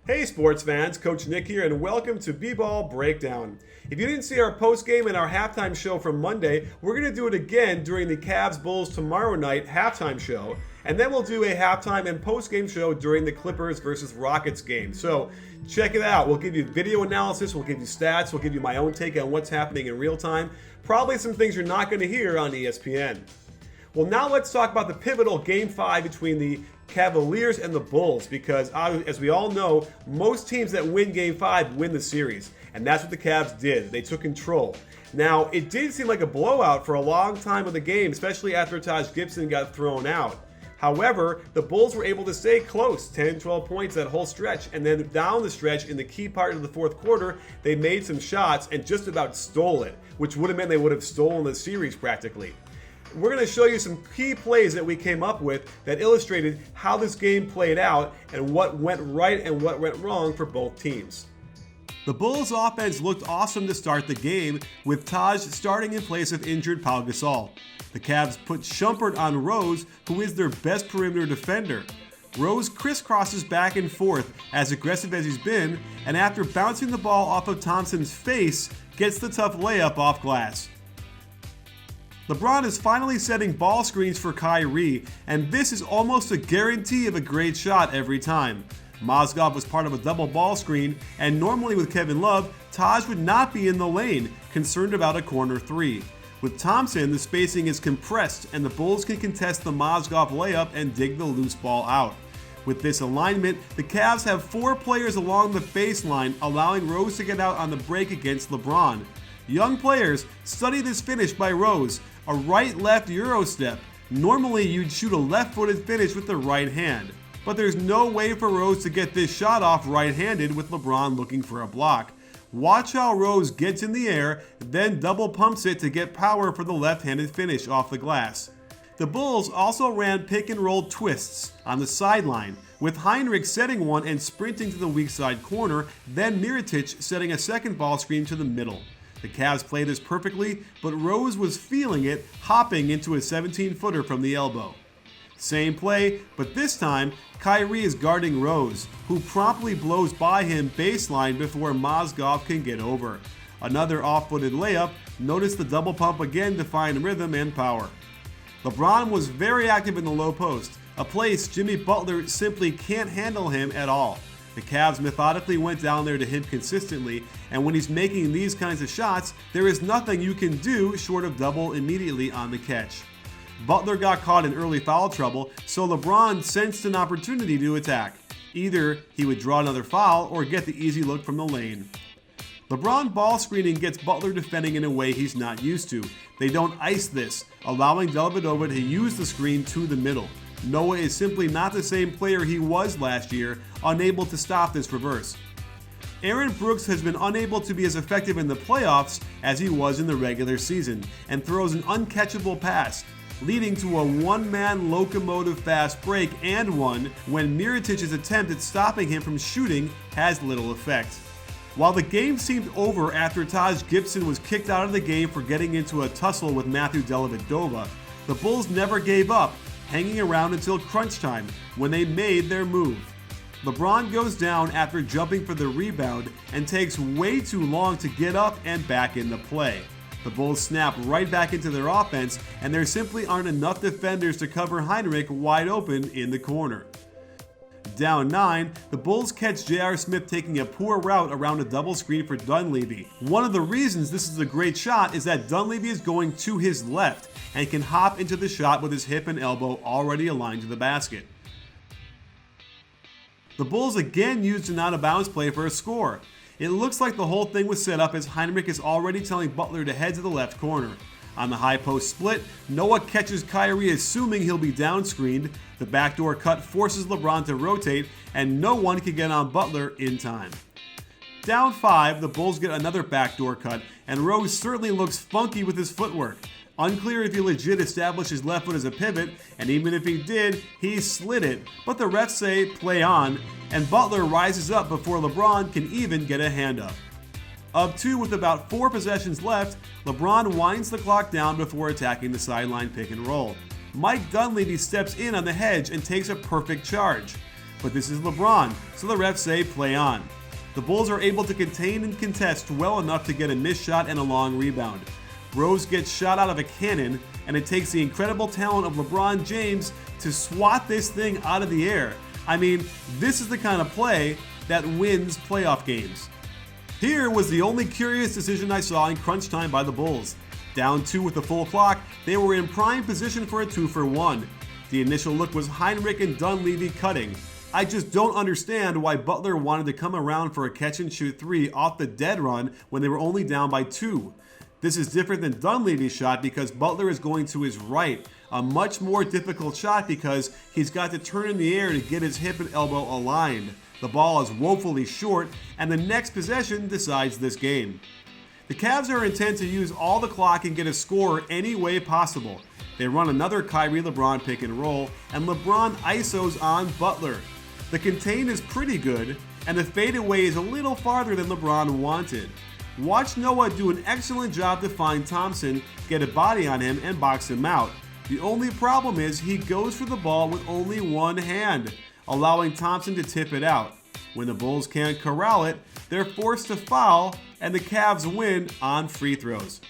Hey sports fans, Coach Nick here, and welcome to B-Ball Breakdown. If you didn't see our post-game and our halftime show from Monday, we're going to do it again during the Cavs-Bulls tomorrow night halftime show, and then we'll do a halftime and post-game show during the Clippers versus Rockets game. So check it out. We'll give you video analysis, we'll give you stats, we'll give you my own take on what's happening in real time, probably some things you're not going to hear on ESPN. Well, now let's talk about the pivotal Game 5 between the Cavaliers and the Bulls, because as we all know, most teams that win Game 5 win the series, and that's what the Cavs did. They took control. Now, it did seem like a blowout for a long time of the game, especially after Taj Gibson got thrown out. However, the Bulls were able to stay close, 10, 12 points that whole stretch, and then down the stretch in the key part of the fourth quarter, they made some shots and just about stole it, which would have meant they would have stolen the series practically. We're going to show you some key plays that we came up with that illustrated how this game played out and what went right and what went wrong for both teams. The Bulls offense looked awesome to start the game, with Taj starting in place of injured Pau Gasol. The Cavs put Shumpert on Rose, who is their best perimeter defender. Rose crisscrosses back and forth, as aggressive as he's been, and after bouncing the ball off of Thompson's face, gets the tough layup off glass. LeBron is finally setting ball screens for Kyrie, and this is almost a guarantee of a great shot every time. Mozgov was part of a double ball screen, and normally with Kevin Love, Taj would not be in the lane, concerned about a corner three. With Thompson, the spacing is compressed, and the Bulls can contest the Mozgov layup and dig the loose ball out. With this alignment, the Cavs have four players along the baseline, allowing Rose to get out on the break against LeBron. Young players, study this finish by Rose, a right-left Euro step. Normally you'd shoot a left-footed finish with the right hand, but there's no way for Rose to get this shot off right-handed with LeBron looking for a block. Watch how Rose gets in the air, then double pumps it to get power for the left-handed finish off the glass. The Bulls also ran pick-and-roll twists on the sideline, with Heinrich setting one and sprinting to the weak side corner, then Mirotic setting a second ball screen to the middle. The Cavs played this perfectly, but Rose was feeling it, hopping into a 17-footer from the elbow. Same play, but this time, Kyrie is guarding Rose, who promptly blows by him baseline before Mozgov can get over. Another off-footed layup, notice the double pump again to find rhythm and power. LeBron was very active in the low post, a place Jimmy Butler simply can't handle him at all. The Cavs methodically went down there to him consistently, and when he's making these kinds of shots, there is nothing you can do short of double immediately on the catch. Butler got caught in early foul trouble, so LeBron sensed an opportunity to attack. Either he would draw another foul or get the easy look from the lane. LeBron ball screening gets Butler defending in a way he's not used to. They don't ice this, allowing Dellavedova to use the screen to the middle. Noah is simply not the same player he was last year, unable to stop this reverse. Aaron Brooks has been unable to be as effective in the playoffs as he was in the regular season, and throws an uncatchable pass, leading to a one-man locomotive fast break and one when Mirotic's attempt at stopping him from shooting has little effect. While the game seemed over after Taj Gibson was kicked out of the game for getting into a tussle with Matthew Dellavedova, the Bulls never gave up, hanging around until crunch time, when they made their move. LeBron goes down after jumping for the rebound and takes way too long to get up and back into play. The Bulls snap right back into their offense, and there simply aren't enough defenders to cover Heinrich wide open in the corner. Down 9, the Bulls catch J.R. Smith taking a poor route around a double screen for Dunleavy. One of the reasons this is a great shot is that Dunleavy is going to his left and can hop into the shot with his hip and elbow already aligned to the basket. The Bulls again used an out-of-bounds play for a score. It looks like the whole thing was set up as Heinrich is already telling Butler to head to the left corner. On the high post split, Noah catches Kyrie assuming he'll be down screened. The backdoor cut forces LeBron to rotate, and no one can get on Butler in time. Down 5, the Bulls get another backdoor cut, and Rose certainly looks funky with his footwork. Unclear if he legit established his left foot as a pivot, and even if he did, he slid it, but the refs say play on, and Butler rises up before LeBron can even get a hand up. Up 2 with about 4 possessions left, LeBron winds the clock down before attacking the sideline pick and roll. Mike Dunleavy steps in on the hedge and takes a perfect charge. but this is LeBron, so the refs say play on. The Bulls are able to contain and contest well enough to get a missed shot and a long rebound. Rose gets shot out of a cannon, and it takes the incredible talent of LeBron James to swat this thing out of the air. I mean, this is the kind of play that wins playoff games. Here was the only curious decision I saw in crunch time by the Bulls. Down 2 with the full clock, they were in prime position for a 2-for-1. The initial look was Heinrich and Dunleavy cutting. I just don't understand why Butler wanted to come around for a catch-and-shoot 3 off the dead run when they were only down by 2. This is different than Dunleavy's shot because Butler is going to his right, a much more difficult shot because he's got to turn in the air to get his hip and elbow aligned. The ball is woefully short, and the next possession decides this game. The Cavs are intent to use all the clock and get a score any way possible. They run another Kyrie-LeBron pick and roll, and LeBron isos on Butler. The contain is pretty good, and the fadeaway is a little farther than LeBron wanted. Watch Noah do an excellent job to find Thompson, get a body on him, and box him out. The only problem is he goes for the ball with only one hand, allowing Thompson to tip it out. When the Bulls can't corral it, they're forced to foul, and the Cavs win on free throws.